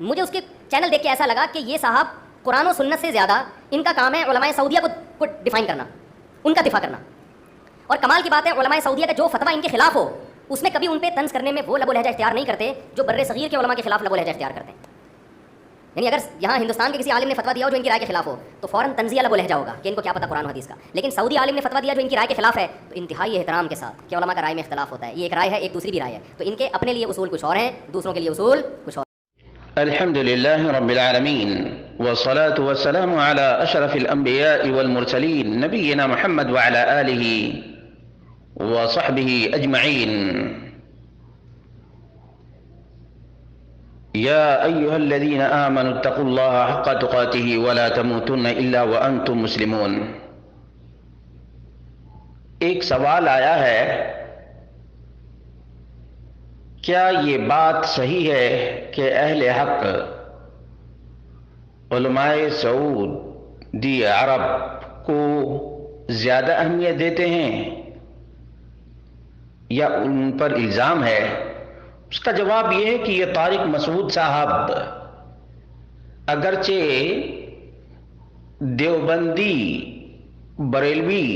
مجھے اس کے چینل دیکھ کے ایسا لگا کہ یہ صاحب قرآن و سنت سے زیادہ ان کا کام ہے علماء سعودیہ کو ڈیفائن کرنا، ان کا دفاع کرنا. اور کمال کی بات ہے علماء سعودیہ کا جو فتویٰ ان کے خلاف ہو اس میں کبھی ان پہ طنز کرنے میں وہ لب و لہجہ اختیار نہیں کرتے جو بر صغیر کے علماء کے خلاف لب و لہجہ اختیار کرتے ہیں. یعنی اگر یہاں ہندوستان کے کسی عالم نے فتویٰ دیا ہو جو ان کی رائے کے خلاف ہو تو فوراً طنزیہ لب و لہجہ ہوگا کہ ان کو کیا پتہ قرآن و حدیث کا. لیکن سعودی عالم نے فتویٰ دیا جو ان کی رائے کے خلاف ہے تو انتہائی احترام کے ساتھ کہ علماء کا رائے میں اختلاف ہوتا ہے، یہ ایک رائے ہے ایک دوسری بھی رائے ہے، تو ان کے اپنے لیے اصول کچھ اور ہیں، دوسروں کے لیے اصول کچھ اور. الحمد لله رب العالمين والصلاة والسلام على أشرف الأنبياء والمرسلين نبينا محمد وعلى آله وصحبه أجمعين. يا أيها الذين آمنوا اتقوا الله حق تقاته ولا تموتن إلا وأنتم مسلمون. ایک سوال آیا ہے، کیا یہ بات صحیح ہے کہ اہل حق علماء سعودی عرب کو زیادہ اہمیت دیتے ہیں یا ان پر الزام ہے؟ اس کا جواب یہ ہے کہ یہ طارق مسعود صاحب اگرچہ دیوبندی، بریلوی،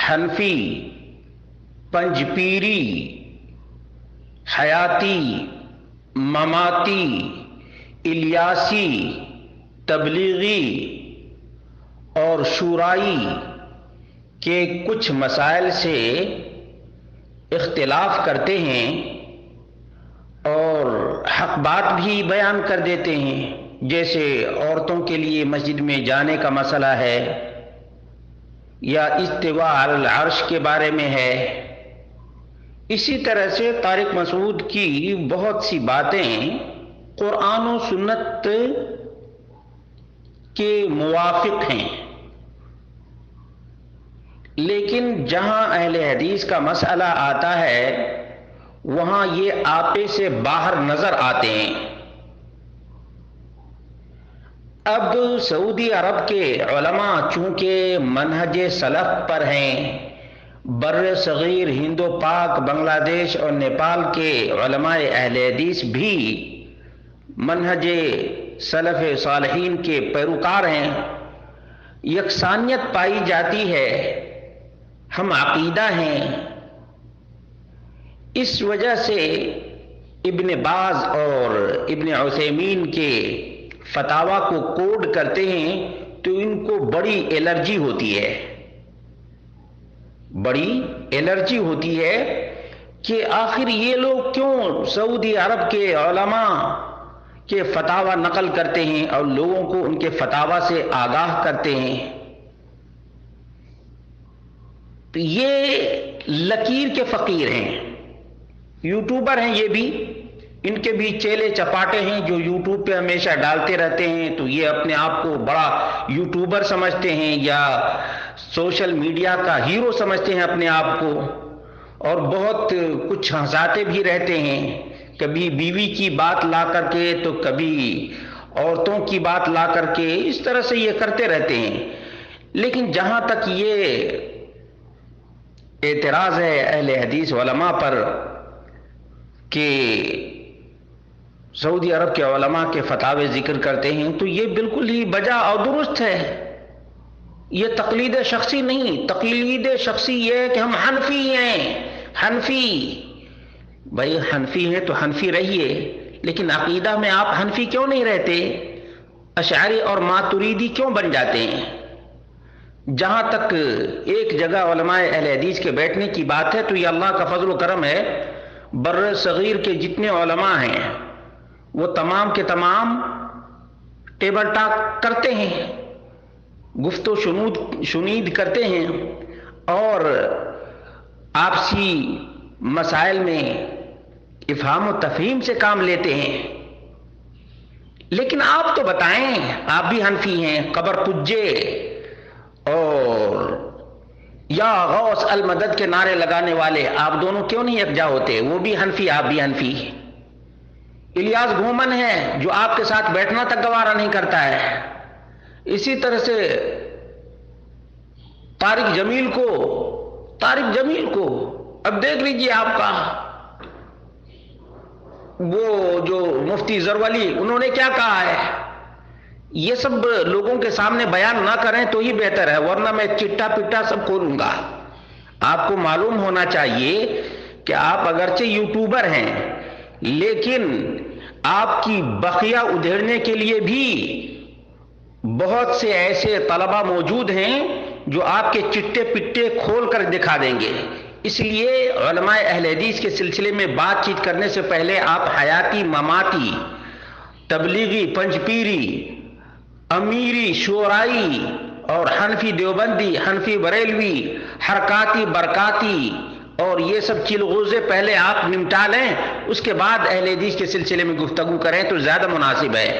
حنفی، پنج پیری، حیاتی، مماتی، الیاسی، تبلیغی اور شورائی کے کچھ مسائل سے اختلاف کرتے ہیں اور حق بات بھی بیان کر دیتے ہیں، جیسے عورتوں کے لیے مسجد میں جانے کا مسئلہ ہے یا استواء علی العرش کے بارے میں ہے. اسی طرح سے طارق مسعود کی بہت سی باتیں قرآن و سنت کے موافق ہیں، لیکن جہاں اہل حدیث کا مسئلہ آتا ہے وہاں یہ آپے سے باہر نظر آتے ہیں. اب سعودی عرب کے علماء چونکہ منہج سلف پر ہیں، بر صغیر ہند و پاک، بنگلہ دیش اور نیپال کے علماء اہل حدیث بھی منہج سلف صالحین کے پیروکار ہیں، یکسانیت پائی جاتی ہے، ہم عقیدہ ہیں. اس وجہ سے ابن باز اور ابن عثیمین کے فتاویٰ کو کوڈ کرتے ہیں تو ان کو بڑی الرجی ہوتی ہے، بڑی الرجی ہوتی ہے کہ آخر یہ لوگ کیوں سعودی عرب کے علماء کے فتاویٰ نقل کرتے ہیں اور لوگوں کو ان کے فتاویٰ سے آگاہ کرتے ہیں. تو یہ لکیر کے فقیر ہیں، یوٹیوبر ہیں، یہ بھی ان کے بھی چیلے چپاٹے ہیں جو یوٹیوب پہ ہمیشہ ڈالتے رہتے ہیں، تو یہ اپنے آپ کو بڑا یوٹیوبر سمجھتے ہیں یا سوشل میڈیا کا ہیرو سمجھتے ہیں اپنے آپ کو، اور بہت کچھ ہنساتے بھی رہتے ہیں، کبھی بیوی کی بات لا کر کے تو کبھی عورتوں کی بات لا کر کے، اس طرح سے یہ کرتے رہتے ہیں. لیکن جہاں تک یہ اعتراض ہے اہل حدیث علماء پر کہ سعودی عرب کے علماء کے فتاوے ذکر کرتے ہیں، تو یہ بالکل ہی بجا اور درست ہے. یہ تقلید شخصی نہیں، تقلید شخصی یہ ہے کہ ہم حنفی ہیں. حنفی بھائی حنفی ہیں تو حنفی رہیے، لیکن عقیدہ میں آپ حنفی کیوں نہیں رہتے؟ اشعری اور ماتریدی کیوں بن جاتے ہیں؟ جہاں تک ایک جگہ علماء اہل حدیث کے بیٹھنے کی بات ہے تو یہ اللہ کا فضل و کرم ہے، بر صغیر کے جتنے علماء ہیں وہ تمام کے تمام ٹیبل ٹاک کرتے ہیں، گفت و شنید کرتے ہیں اور آپسی مسائل میں افہام و تفہیم سے کام لیتے ہیں. لیکن آپ تو بتائیں، آپ بھی حنفی ہیں، قبر پجے اور یا غوث المدد کے نعرے لگانے والے، آپ دونوں کیوں نہیں یکجا ہوتے؟ وہ بھی حنفی، آپ بھی حنفی. الیاس گھومن ہے جو آپ کے ساتھ بیٹھنا تک گوارا نہیں کرتا ہے. اسی طرح سے طارق جمیل کو اب دیکھ لیجئے آپ کا وہ جو مفتی زرولی انہوں نے کیا کہا ہے، یہ سب لوگوں کے سامنے بیان نہ کریں تو ہی بہتر ہے، ورنہ میں چٹا پٹا سب کھولوں گا۔ آپ کو معلوم ہونا چاہیے کہ آپ اگرچہ یوٹیوبر ہیں لیکن آپ کی بقیہ ادھیڑنے کے لیے بھی بہت سے ایسے طلبہ موجود ہیں جو آپ کے چٹے پٹے کھول کر دکھا دیں گے۔ اس لیے علماء اہل حدیث کے سلسلے میں بات چیت کرنے سے پہلے آپ حیاتی مماتی، تبلیغی، پنجپیری، امیری، شورائی اور حنفی دیوبندی، حنفی بریلوی، حرکاتی برکاتی اور یہ سب چلغوزے پہلے آپ نمٹا لیں، اس کے بعد اہل حدیث کے سلسلے میں گفتگو کریں تو زیادہ مناسب ہے۔